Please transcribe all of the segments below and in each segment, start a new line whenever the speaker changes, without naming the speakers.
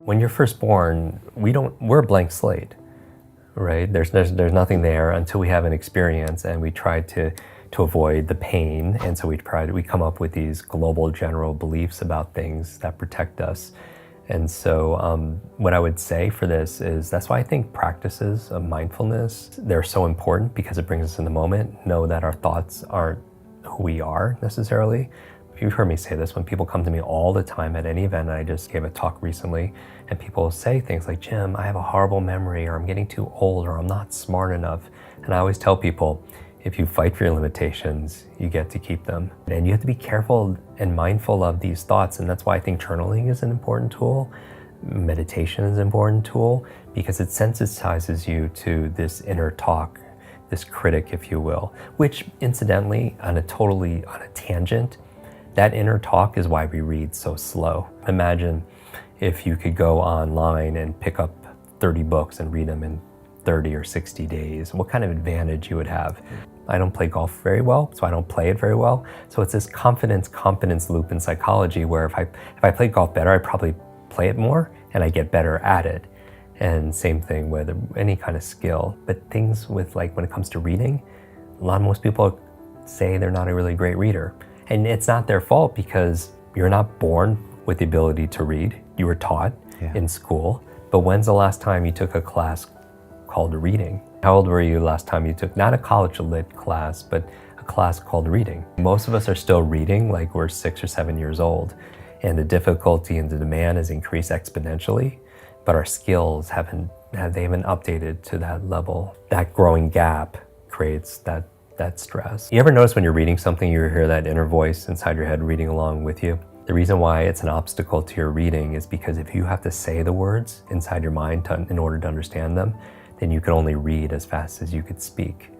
When you're first born, we're a blank slate, right? There's nothing there until we have an experience, and we try to avoid the pain. And so we come up with these global general beliefs about things that protect us. And so what I would say for this is that's why I think practices of mindfulness, they're so important, because it brings us in the moment. Know that our thoughts aren't who we are necessarily. You've heard me say this when people come to me all the time at any event. I just gave a talk recently, and people say things like, Jim, I have a horrible memory, or I'm getting too old, or I'm not smart enough. And I always tell people, if you fight for your limitations, you get to keep them. And you have to be careful and mindful of these thoughts. And that's why I think journaling is an important tool. Meditation is an important tool, because it sensitizes you to this inner talk, this critic, if you will, which incidentally, on a tangent, that inner talk is why we read so slow. Imagine if you could go online and pick up 30 books and read them in 30 or 60 days, what kind of advantage you would have. I don't play golf very well, so I don't play it very well. So it's this confidence loop in psychology where if I played golf better, I'd probably play it more and I get better at it. And same thing with any kind of skill. But things with, like, when it comes to reading, most people say they're not a really great reader. And it's not their fault, because you're not born with the ability to read. You were taught in school. But when's the last time you took a class called reading? How old were you last time you took, not a college lit class, but a class called reading? Most of us are still reading like we're 6 or 7 years old. And the difficulty and the demand has increased exponentially, but our skills haven't updated to that level. That growing gap creates that stress. You ever notice when you're reading something, you hear that inner voice inside your head reading along with you? The reason why it's an obstacle to your reading is because if you have to say the words inside your mind in order to understand them, then you can only read as fast as you could speak.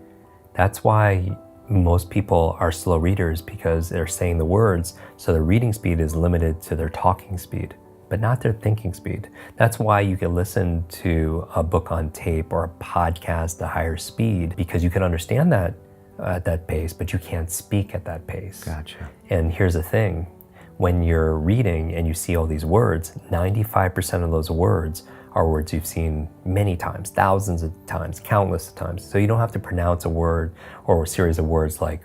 That's why most people are slow readers, because they're saying the words, so their reading speed is limited to their talking speed, but not their thinking speed. That's why you can listen to a book on tape or a podcast at a higher speed, because you can understand that at that pace, but you can't speak at that pace.
Gotcha.
And here's the thing, when you're reading and you see all these words, 95% of those words are words you've seen many times, thousands of times, countless of times. So you don't have to pronounce a word or a series of words like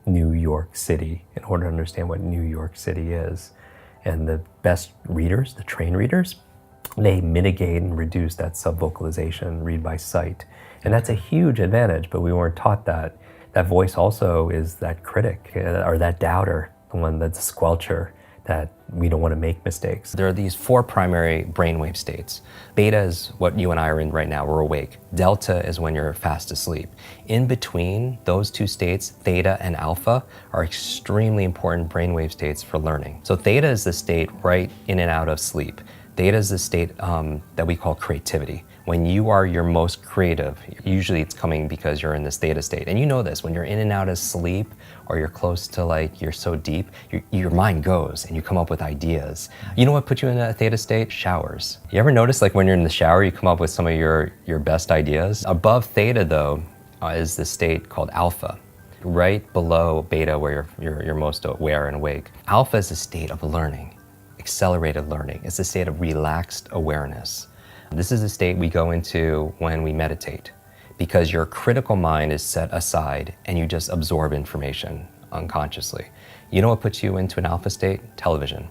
New York City in order to understand what New York City is. And the best readers, the trained readers, they mitigate and reduce that subvocalization, read by sight. And that's a huge advantage, but we weren't taught that. That voice also is that critic or that doubter, the one that's a squelcher, that we don't want to make mistakes.
There are these 4 primary brainwave states. Beta is what you and I are in right now, we're awake. Delta is when you're fast asleep. In between those 2 states, theta and alpha, are extremely important brainwave states for learning. So theta is the state right in and out of sleep. Theta is the state that we call creativity. When you are your most creative, usually it's coming because you're in this theta state. And you know this, when you're in and out of sleep, or you're close to you're so deep, your mind goes and you come up with ideas. You know what puts you in that theta state? Showers. You ever notice when you're in the shower, you come up with some of your best ideas? Above theta though, is the state called alpha. Right below beta, where you're most aware and awake. Alpha is a state of learning, accelerated learning. It's a state of relaxed awareness. This is a state we go into when we meditate, because your critical mind is set aside and you just absorb information unconsciously. You know what puts you into an alpha state? Television.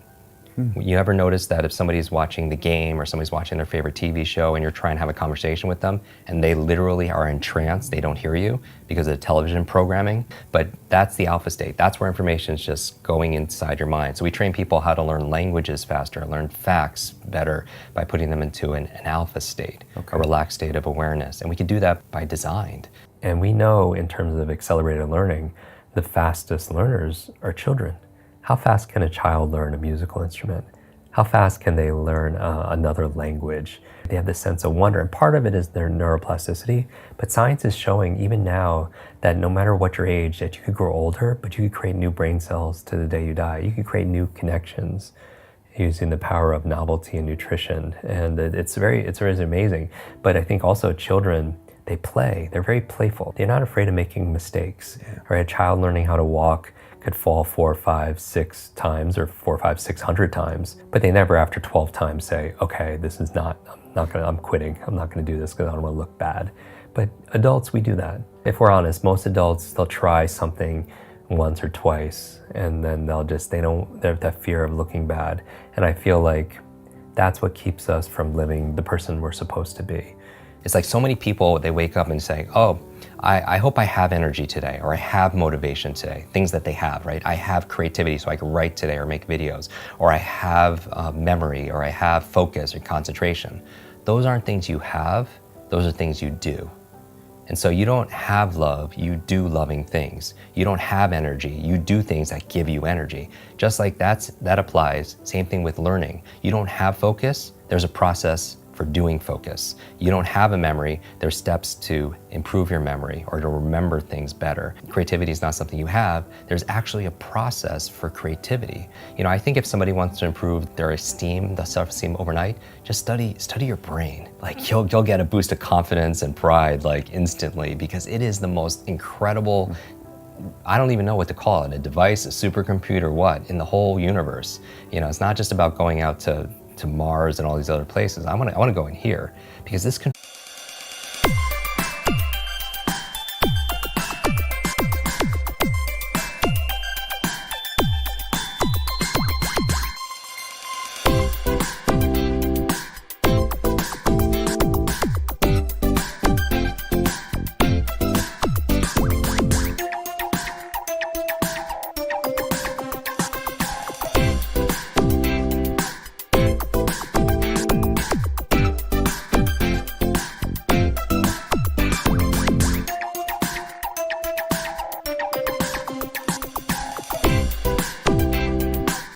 You ever notice that if somebody's watching the game or somebody's watching their favorite TV show and you're trying to have a conversation with them and they literally are entranced, they don't hear you because of the television programming? But that's the alpha state. That's where information is just going inside your mind. So we train people how to learn languages faster, learn facts better by putting them into an alpha state, a relaxed state of awareness. And we can do that by design.
And we know in terms of accelerated learning, the fastest learners are children. How fast can a child learn a musical instrument? How fast can they learn another language? They have this sense of wonder, and part of it is their neuroplasticity, but science is showing even now that no matter what your age, that you could grow older, but you could create new brain cells to the day you die. You could create new connections using the power of novelty and nutrition, and it's very amazing. But I think also children, they play, they're very playful. They're not afraid of making mistakes. Right? A child learning how to walk could fall 4, 5, 6 times or 4, 5, 600 times, but they never after 12 times say, okay, this is not, I'm quitting. I'm not gonna do this because I don't wanna look bad. But adults, we do that. If we're honest, most adults, they'll try something once or twice and then they have that fear of looking bad. And I feel like that's what keeps us from living the person we're supposed to be.
It's like so many people, they wake up and say, oh, I hope I have energy today, or I have motivation today, things that they have, right? I have creativity so I can write today or make videos, or I have memory, or I have focus or concentration. Those aren't things you have, those are things you do. And so you don't have love, you do loving things. You don't have energy, you do things that give you energy. Just like that applies, same thing with learning. You don't have focus, there's a process for doing focus. You don't have a memory, there's steps to improve your memory or to remember things better. Creativity is not something you have, there's actually a process for creativity. You know, I think if somebody wants to improve their esteem, the self-esteem overnight, just study your brain. Like you'll get a boost of confidence and pride like instantly, because it is the most incredible, I don't even know what to call it, a device, a supercomputer, what, in the whole universe. You know, it's not just about going out to Mars and all these other places. I want to go in here because this